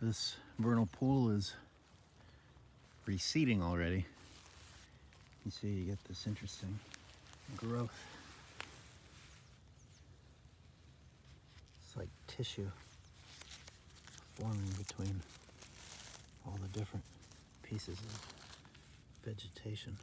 This vernal pool is receding already. You see, you get this interesting growth. It's like tissue forming between all the different pieces of vegetation.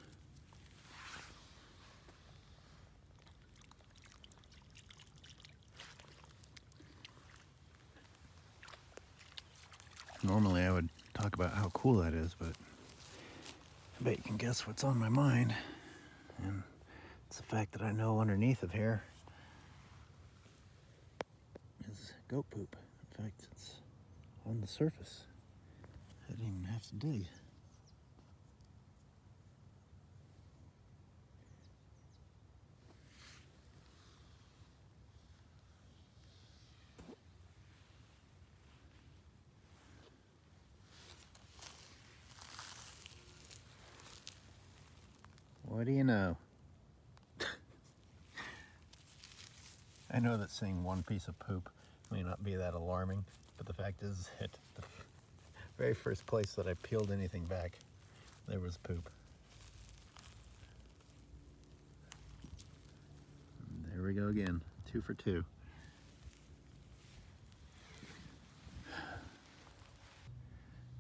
Normally I would talk about how cool that is, but I bet you can guess what's on my mind. And it's the fact that I know underneath of here is goat poop. In fact, it's on the surface. I didn't even have to dig. What do you know? I know that seeing one piece of poop may not be that alarming, but the fact is that the very first place that I peeled anything back, there was poop. And there we go again, 2 for 2.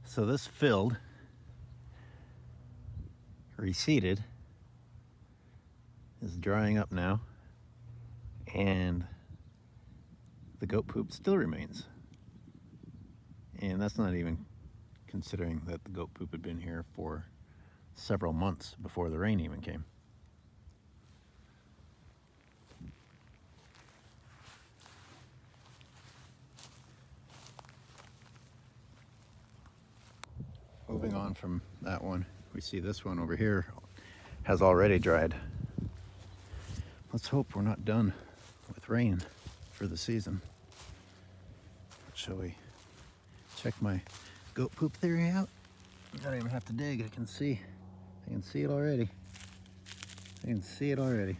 So this filled, reseeded, is drying up now, and the goat poop still remains. And that's not even considering that the goat poop had been here for several months before the rain even came. Moving on from that one, we see this one over here has already dried. Let's hope we're not done with rain for the season. Shall we check my goat poop theory out? I don't even have to dig, I can see it already. I can see it already.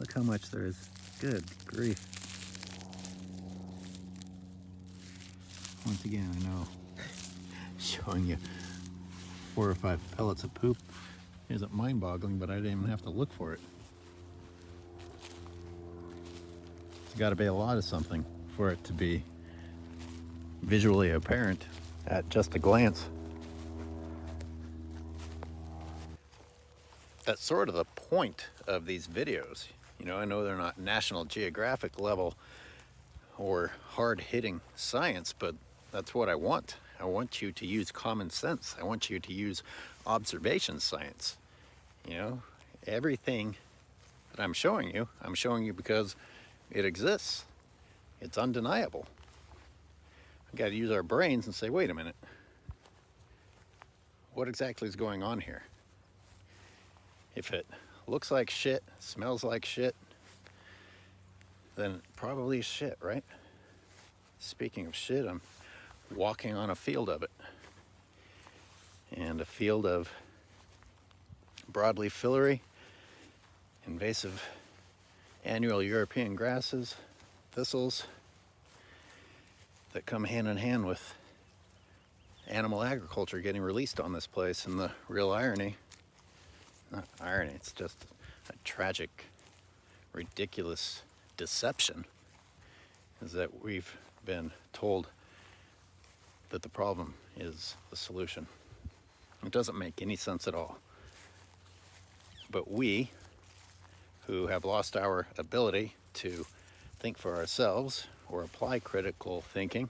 Look how much there is. Good grief. Once again, I know showing you 4 or 5 pellets of poop isn't mind-boggling, but I didn't even have to look for it. It's got to be a lot of something for it to be visually apparent at just a glance. That's sort of the point of these videos. You know, I know they're not National Geographic level or hard-hitting science, but that's what I want. I want you to use common sense. I want you to use observation science. You know, everything that I'm showing you because it exists. It's undeniable. We got to use our brains and say, wait a minute. What exactly is going on here? If it looks like shit, smells like shit, then it probably is shit, right? Speaking of shit, I'm walking on a field of it. And a field of broadleaf fillery, invasive annual European grasses, thistles that come hand in hand with animal agriculture getting released on this place. And the real irony, not irony, it's just a tragic, ridiculous deception, is that we've been told that the problem is the solution. It doesn't make any sense at all. But we, who have lost our ability to think for ourselves or apply critical thinking,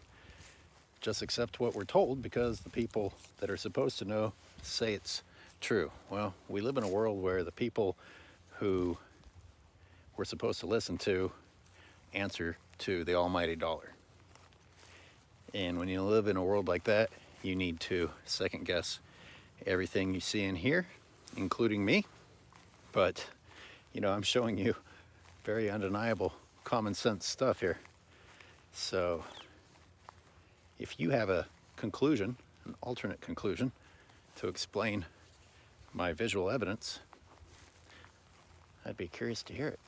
just accept what we're told because the people that are supposed to know say it's true. Well, we live in a world where the people who we're supposed to listen to answer to the almighty dollar. And when you live in a world like that, you need to second guess everything you see and hear, including me. But, you know, I'm showing you very undeniable common sense stuff here. So if you have a conclusion, an alternate conclusion to explain my visual evidence, I'd be curious to hear it.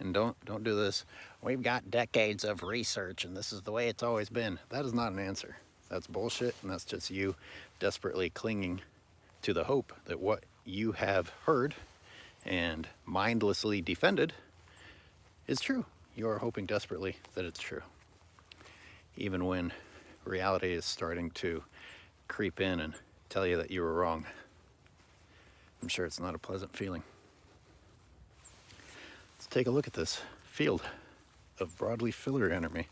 And don't do this. We've got decades of research and this is the way it's always been. That is not an answer. That's bullshit, and that's just you desperately clinging to the hope that what you have heard and mindlessly defended is true. You are hoping desperately that it's true, even when reality is starting to creep in and tell you that you were wrong. I'm sure it's not a pleasant feeling. Let's take a look at this field of broadleaf filiary under me.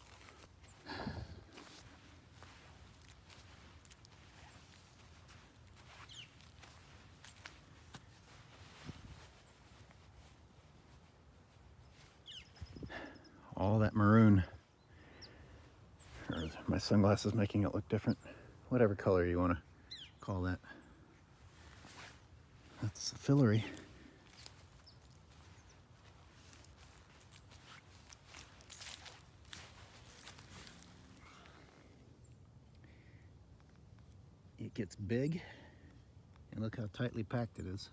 All that maroon, or my sunglasses making it look different, whatever color you want to call that. That's the filiary. It gets big, and look how tightly packed it is.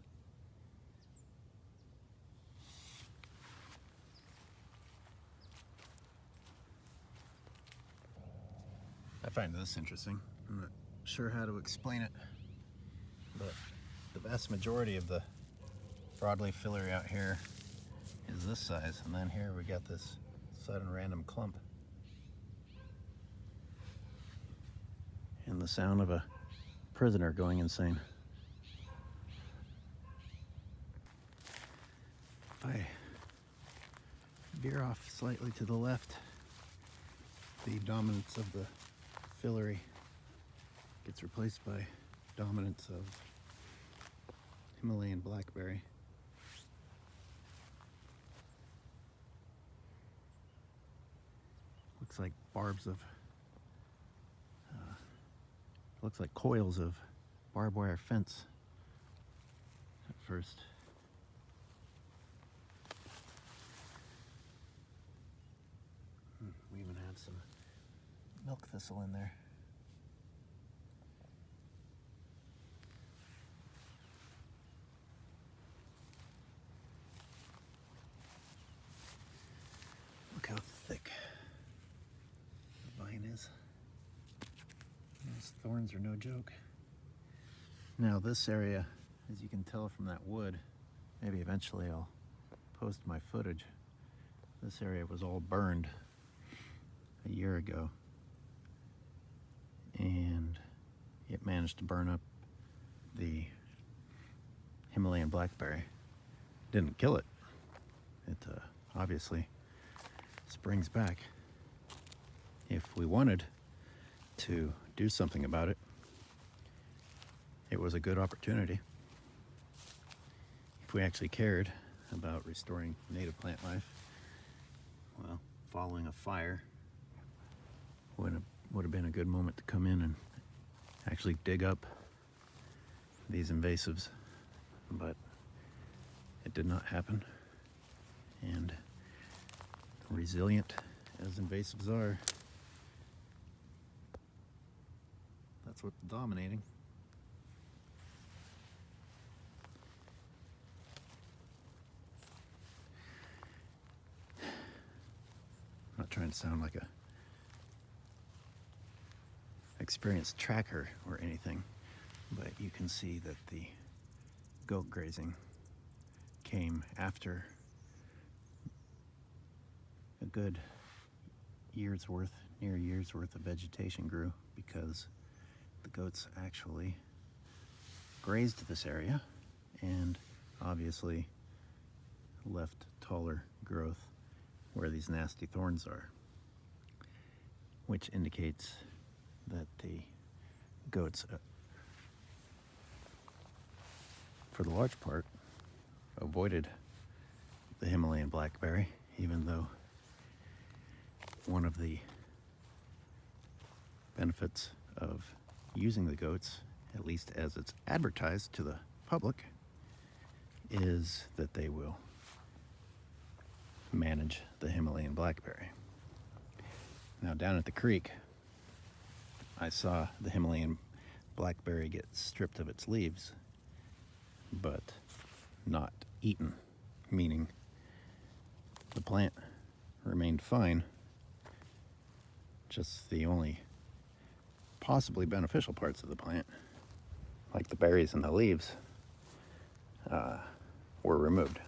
I find this interesting. I'm not sure how to explain it, but the vast majority of the broadleaf filiary out here is this size, and then here we got this sudden random clump. And the sound of a prisoner going insane. If I veer off slightly to the left, the dominance of the filiary gets replaced by dominance of Himalayan blackberry. Looks like barbs of, looks like coils of barbed wire fence at first. We even have some milk thistle in there. Look how thick the vine is. Those thorns are no joke. Now this area, as you can tell from that wood, maybe eventually I'll post my footage. This area was all burned a year ago, and it managed to burn up the Himalayan blackberry. Didn't kill it. It obviously springs back. If we wanted to do something about it, it was a good opportunity. If we actually cared about restoring native plant life, well, following a fire would have been a good moment to come in and actually dig up these invasives, but it did not happen. And resilient as invasives are, that's what's dominating. I'm not trying to sound like a experienced tracker or anything, but you can see that the goat grazing came after a good year's worth, near a year's worth of vegetation grew, because the goats actually grazed this area and obviously left taller growth where these nasty thorns are, which indicates that the goats, for the large part, avoided the Himalayan blackberry, even though one of the benefits of using the goats, at least as it's advertised to the public, is that they will manage the Himalayan blackberry. Now down at the creek, I saw the Himalayan blackberry get stripped of its leaves, but not eaten, meaning the plant remained fine. Just the only possibly beneficial parts of the plant, like the berries and the leaves, were removed.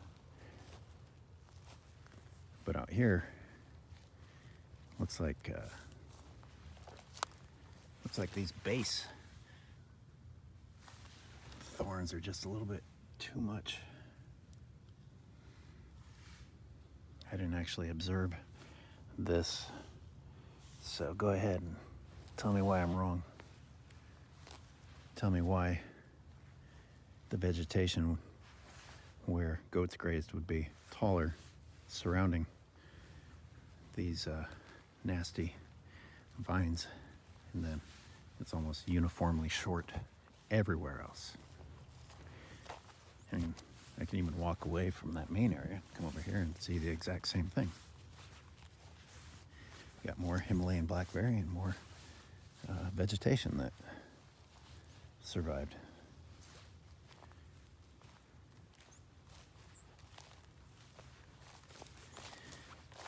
But out here, looks like these base thorns are just a little bit too much. I didn't actually observe this, so go ahead and tell me why I'm wrong. Tell me why the vegetation where goats grazed would be taller surrounding these nasty vines, and then it's almost uniformly short everywhere else. I mean, I can even walk away from that main area, come over here and see the exact same thing. Got more Himalayan blackberry and more vegetation that survived.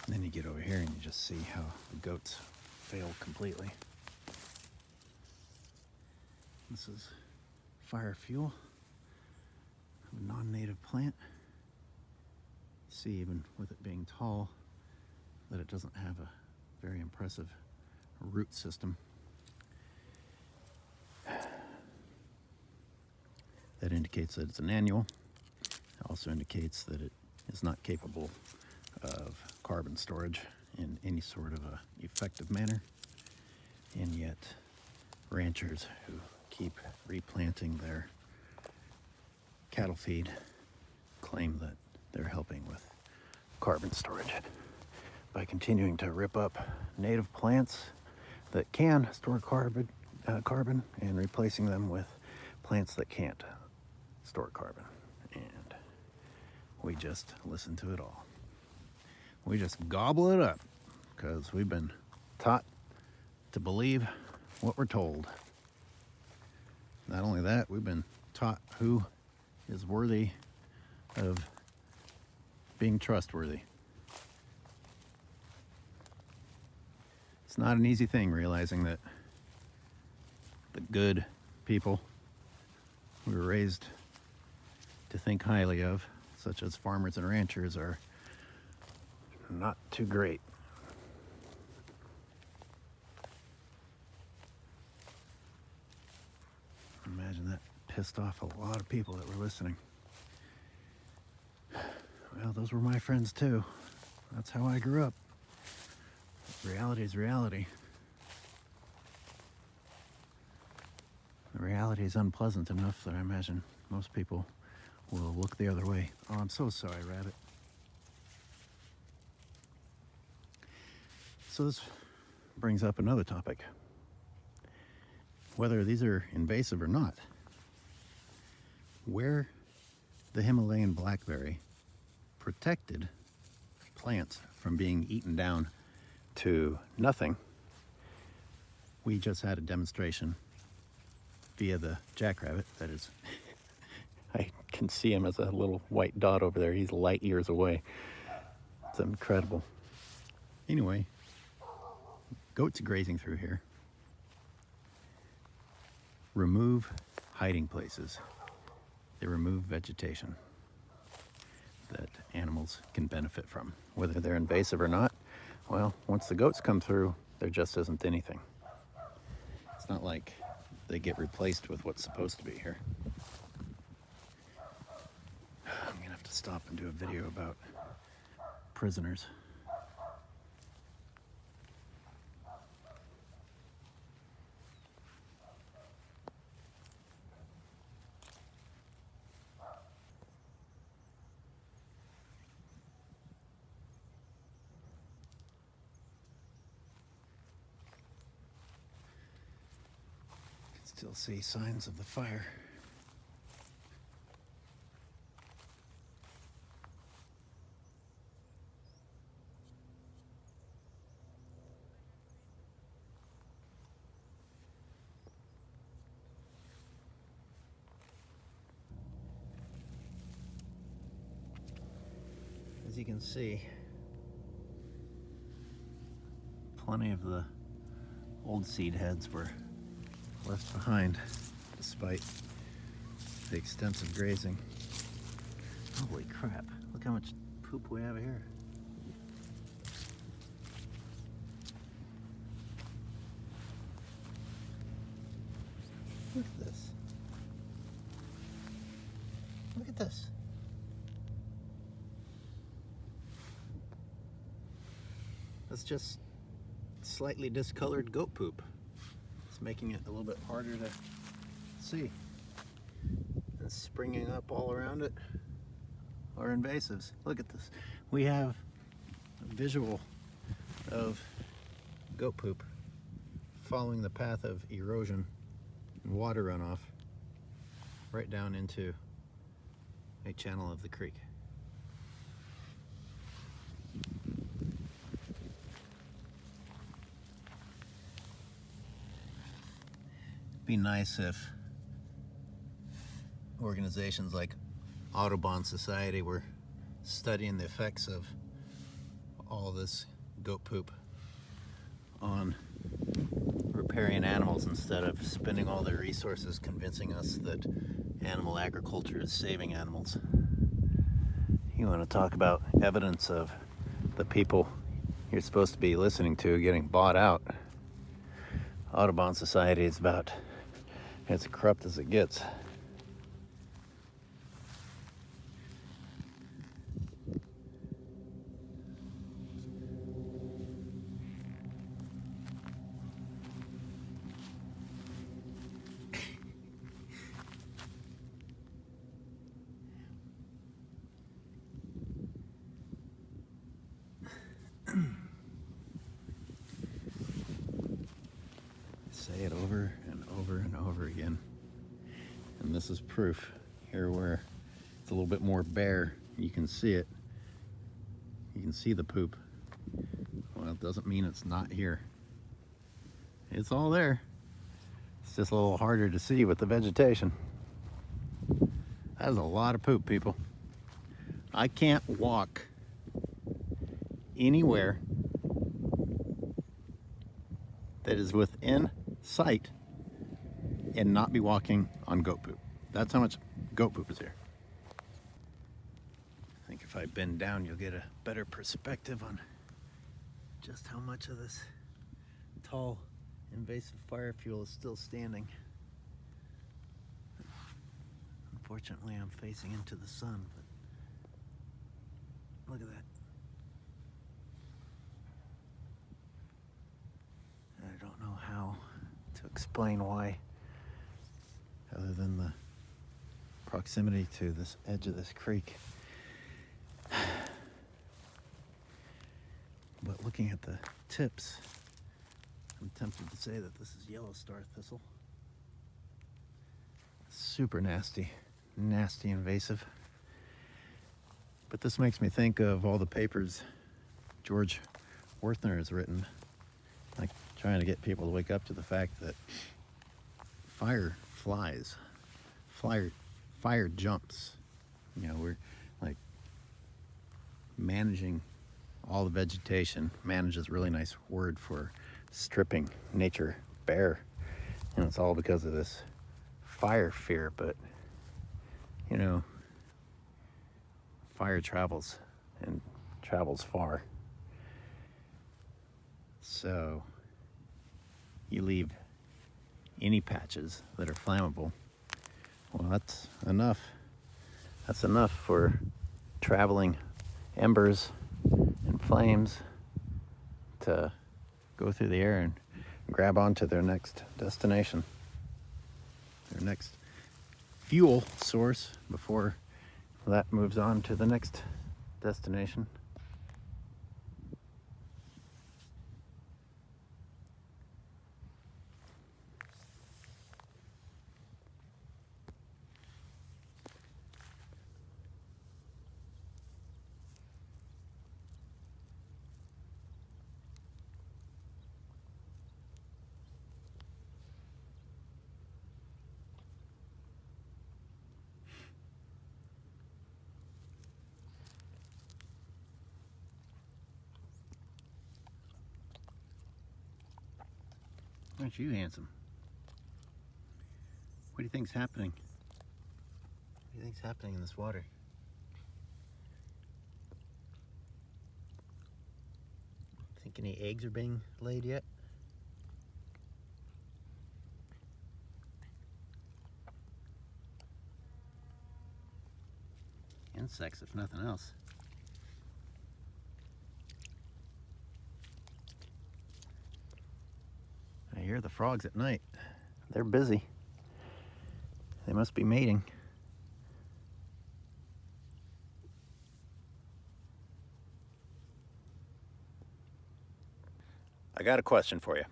And then you get over here and you just see how the goats failed completely. This is fire fuel of a non-native plant. You see, even with it being tall, that it doesn't have a very impressive root system. That indicates that it's an annual. It also indicates that it is not capable of carbon storage in any sort of a effective manner. And yet, ranchers who keep replanting their cattle feed claim that they're helping with carbon storage by continuing to rip up native plants that can store carbon and replacing them with plants that can't store carbon. And we just listen to it all. We just gobble it up because we've been taught to believe what we're told. Not only that, we've been taught who is worthy of being trustworthy. It's not an easy thing realizing that the good people we were raised to think highly of, such as farmers and ranchers, are not too great. Imagine that pissed off a lot of people that were listening. Well, those were my friends too. That's how I grew up. Reality is reality. The reality is unpleasant enough that I imagine most people will look the other way. Oh, I'm so sorry, Rabbit. So this brings up another topic. Whether these are invasive or not, where the Himalayan blackberry protected plants from being eaten down to nothing, we just had a demonstration via the jackrabbit. That is, I can see him as a little white dot over there. He's light years away. It's incredible. Anyway, goats grazing through here remove hiding places. They remove vegetation that animals can benefit from. Whether they're invasive or not, well, once the goats come through, there just isn't anything. It's not like they get replaced with what's supposed to be here. I'm gonna have to stop and do a video about prisoners. Still see signs of the fire. As you can see, plenty of the old seed heads were left behind despite the extensive grazing. Holy crap, look how much poop we have here. Look at this. Look at this. That's just slightly discolored goat poop. It's making it a little bit harder to see. And springing up all around it are invasives. Look at this. We have a visual of goat poop following the path of erosion and water runoff right down into a channel of the creek. Be nice if organizations like Audubon Society were studying the effects of all this goat poop on riparian animals instead of spending all their resources convincing us that animal agriculture is saving animals. You want to talk about evidence of the people you're supposed to be listening to getting bought out. Audubon Society is about as corrupt as it gets. Say it over and over and over again. And this is proof. Here where it's a little bit more bare, you can see it. You can see the poop. Well, it doesn't mean it's not here. It's all there. It's just a little harder to see with the vegetation. That is a lot of poop, people. I can't walk anywhere that is within sight and not be walking on goat poop. That's how much goat poop is here. I think if I bend down, you'll get a better perspective on just how much of this tall invasive fire fuel is still standing. Unfortunately, I'm facing into the sun, but look at that. I don't know how to explain why, other than the proximity to this edge of this creek. But looking at the tips, I'm tempted to say that this is yellow star thistle. Super nasty, nasty invasive. But this makes me think of all the papers George Werthner has written, like trying to get people to wake up to the fact that fire flies, fire jumps. You know, we're like managing all the vegetation. Manage is a really nice word for stripping nature bare, and it's all because of this fire fear. But you know, fire travels and travels far. So you leave any patches that are flammable, well, that's enough. That's enough for traveling embers and flames to go through the air and grab onto their next destination, their next fuel source before that moves on to the next destination. Aren't you handsome? What do you think's happening? What do you think's happening in this water? Think any eggs are being laid yet? Insects, if nothing else. I hear the frogs at night. They're busy. They must be mating. I got a question for you.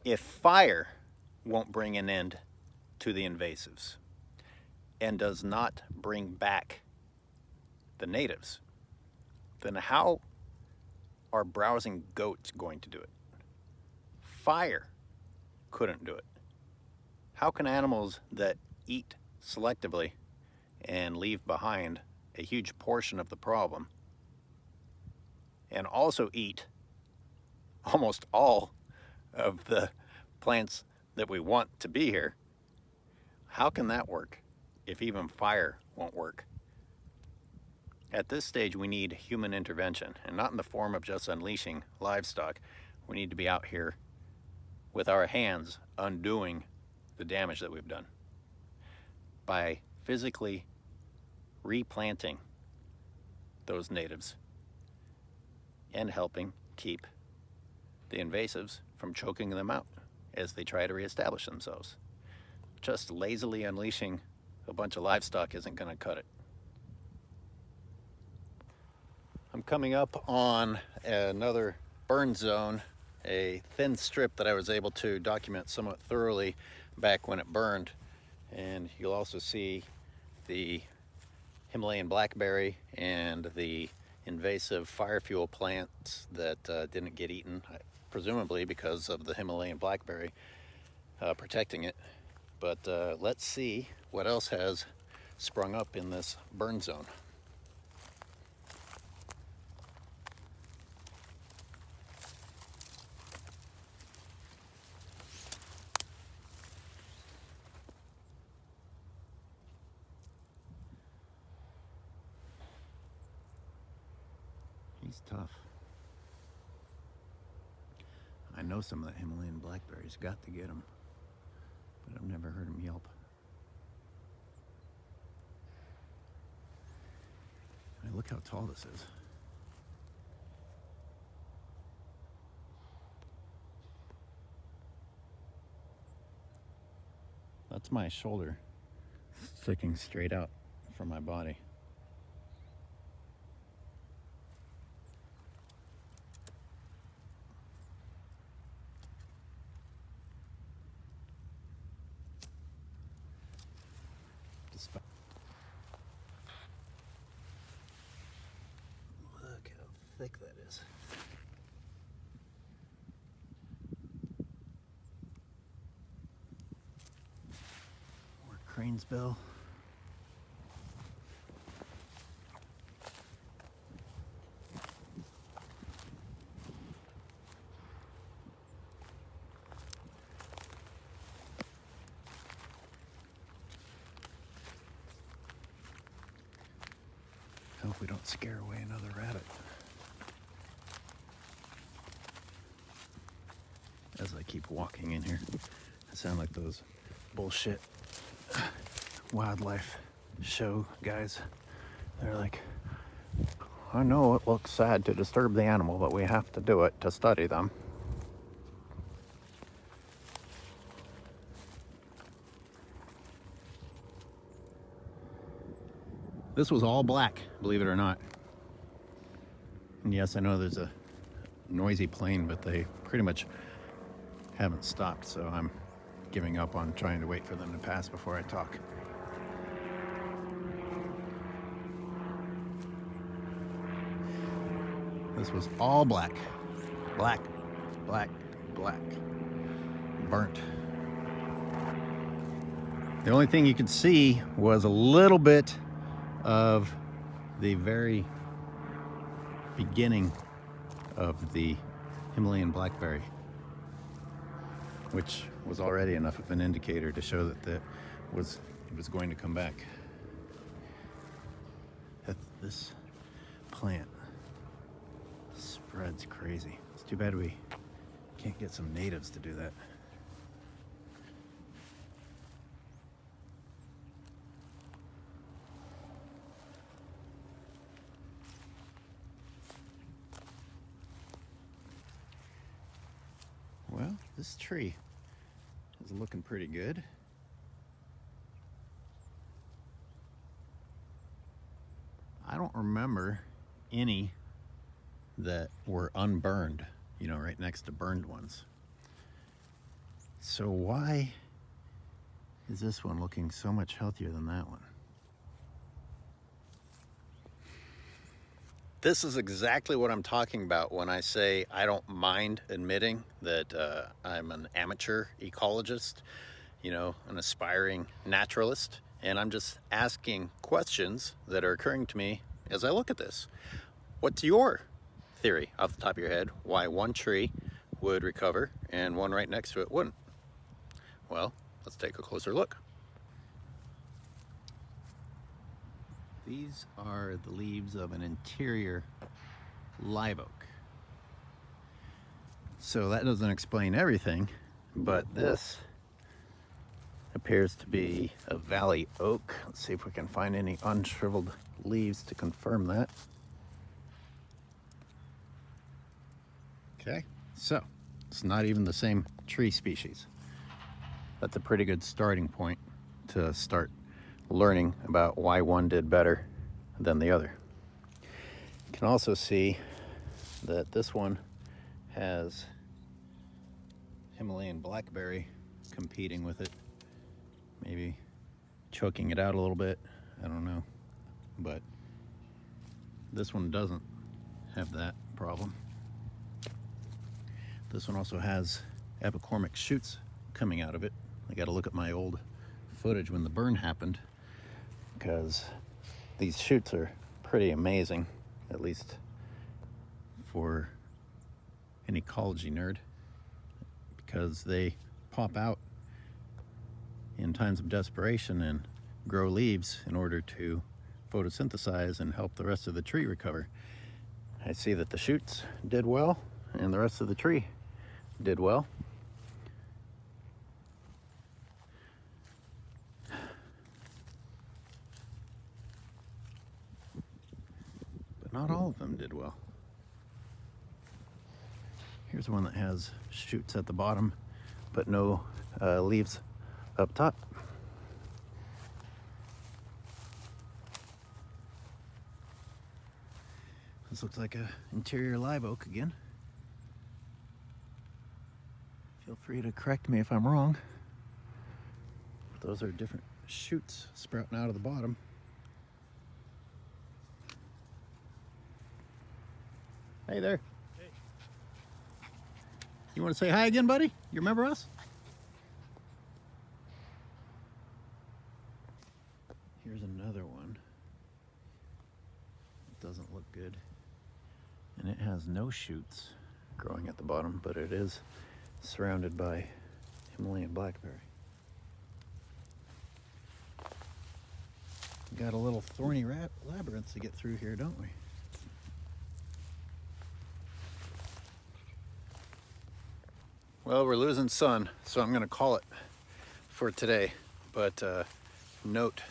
If fire won't bring an end to the invasives and does not bring back the natives, then how are browsing goats going to do it? Fire couldn't do it. How can animals that eat selectively and leave behind a huge portion of the problem and also eat almost all of the plants that we want to be here, how can that work if even fire won't work? At this stage, we need human intervention, and not in the form of just unleashing livestock. We need to be out here with our hands undoing the damage that we've done by physically replanting those natives and helping keep the invasives from choking them out as they try to reestablish themselves. Just lazily unleashing a bunch of livestock isn't going to cut it. I'm coming up on another burn zone, a thin strip that I was able to document somewhat thoroughly back when it burned. And you'll also see the Himalayan blackberry and the invasive fire fuel plants that didn't get eaten, presumably because of the Himalayan blackberry protecting it. But let's see what else has sprung up in this burn zone. He's tough. I know some of that Himalayan blackberry's got to get him, but I've never heard him yelp. I mean, look how tall this is. That's my shoulder sticking straight out from my body. Look how thick that is. More crane's bill. Hope we don't scare away another rabbit. As I keep walking in here, I sound like those bullshit wildlife show guys. They're like, I know it looks sad to disturb the animal, but we have to do it to study them. This was all black, believe it or not. And yes, I know there's a noisy plane, but they pretty much haven't stopped, so I'm giving up on trying to wait for them to pass before I talk. This was all black. Black, black, black. Burnt. The only thing you could see was a little bit of the very beginning of the Himalayan blackberry. which was already enough of an indicator to show that it was going to come back. This plant spreads crazy. It's too bad we can't get some natives to do that. Well, this tree is looking pretty good. I don't remember any that were unburned, you know, right next to burned ones. So why is this one looking so much healthier than that one? This is exactly what I'm talking about when I say I don't mind admitting that I'm an amateur ecologist, you know, an aspiring naturalist, and I'm just asking questions that are occurring to me as I look at this. What's your theory off the top of your head why one tree would recover and one right next to it wouldn't? Well, let's take a closer look. These are the leaves of an interior live oak. So that doesn't explain everything, but this appears to be a valley oak. Let's see if we can find any unshriveled leaves to confirm that. Okay, so it's not even the same tree species. That's a pretty good starting point to start learning about why one did better than the other. You can also see that this one has Himalayan blackberry competing with it, maybe choking it out a little bit, I don't know, but this one doesn't have that problem. This one also has epicormic shoots coming out of it. I got to look at my old footage when the burn happened, because these shoots are pretty amazing, at least for an ecology nerd, because they pop out in times of desperation and grow leaves in order to photosynthesize and help the rest of the tree recover. I see that the shoots did well and the rest of the tree did well. Not all of them did well. Here's one that has shoots at the bottom, but no leaves up top. This looks like an interior live oak again. Feel free to correct me if I'm wrong. But those are different shoots sprouting out of the bottom. Hey there. Hey. You want to say hi again, buddy? You remember us? Here's another one. It doesn't look good. And it has no shoots growing at the bottom, but it is surrounded by Himalayan blackberry. Got a little thorny labyrinth to get through here, don't we? Well, we're losing sun, so I'm going to call it for today. But note,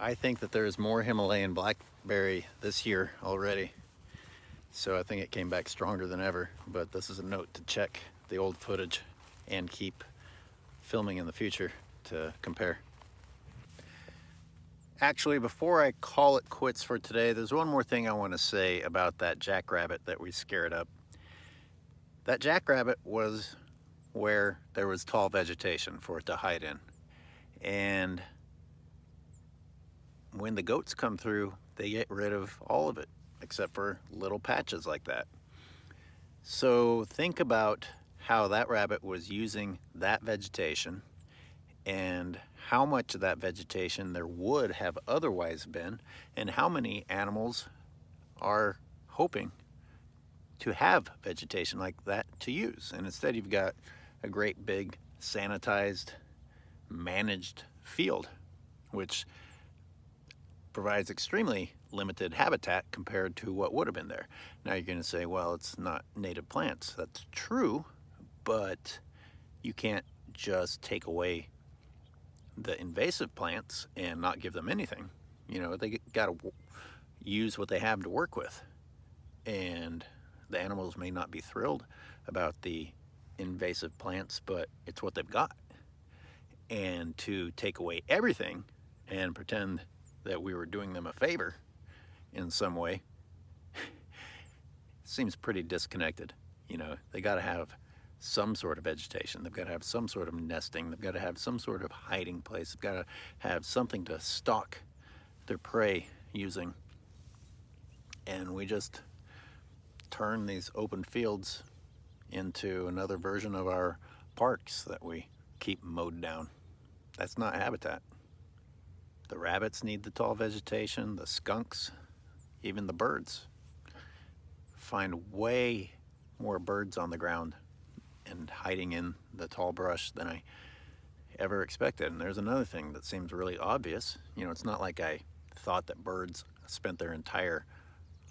I think that there is more Himalayan blackberry this year already. So I think it came back stronger than ever. But this is a note to check the old footage and keep filming in the future to compare. Actually, before I call it quits for today, there's one more thing I want to say about that jackrabbit that we scared up. That jackrabbit was where there was tall vegetation for it to hide in. And when the goats come through, they get rid of all of it, except for little patches like that. So think about how that rabbit was using that vegetation and how much of that vegetation there would have otherwise been, and how many animals are hoping to have vegetation like that to use. And instead you've got a great big sanitized, managed field, which provides extremely limited habitat compared to what would have been there. Now you're going to say, well, it's not native plants. That's true, but you can't just take away the invasive plants and not give them anything. You know, they got to use what they have to work with. And the animals may not be thrilled about the invasive plants, but it's what they've got. And to take away everything and pretend that we were doing them a favor in some way seems pretty disconnected. You know, they got to have some sort of vegetation. They've got to have some sort of nesting. They've got to have some sort of hiding place. They've got to have something to stalk their prey using. And we just turn these open fields into another version of our parks that we keep mowed down. That's not habitat. The rabbits need the tall vegetation, the skunks, even the birds. Find way more birds on the ground and hiding in the tall brush than I ever expected. And there's another thing that seems really obvious. You know, it's not like I thought that birds spent their entire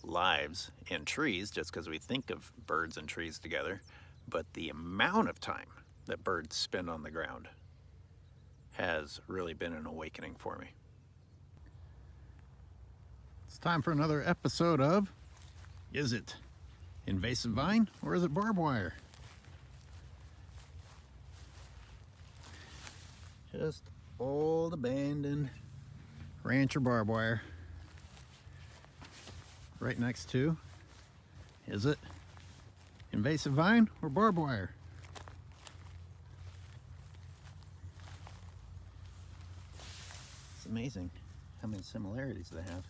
lives in trees just because we think of birds and trees together, but the amount of time that birds spend on the ground has really been an awakening for me. It's time for another episode of, is it invasive vine or is it barbed wire? Just old abandoned rancher barbed wire. Right next to, is it invasive vine or barbed wire? It's amazing how many similarities they have.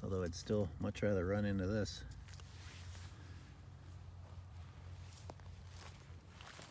Although I'd still much rather run into this.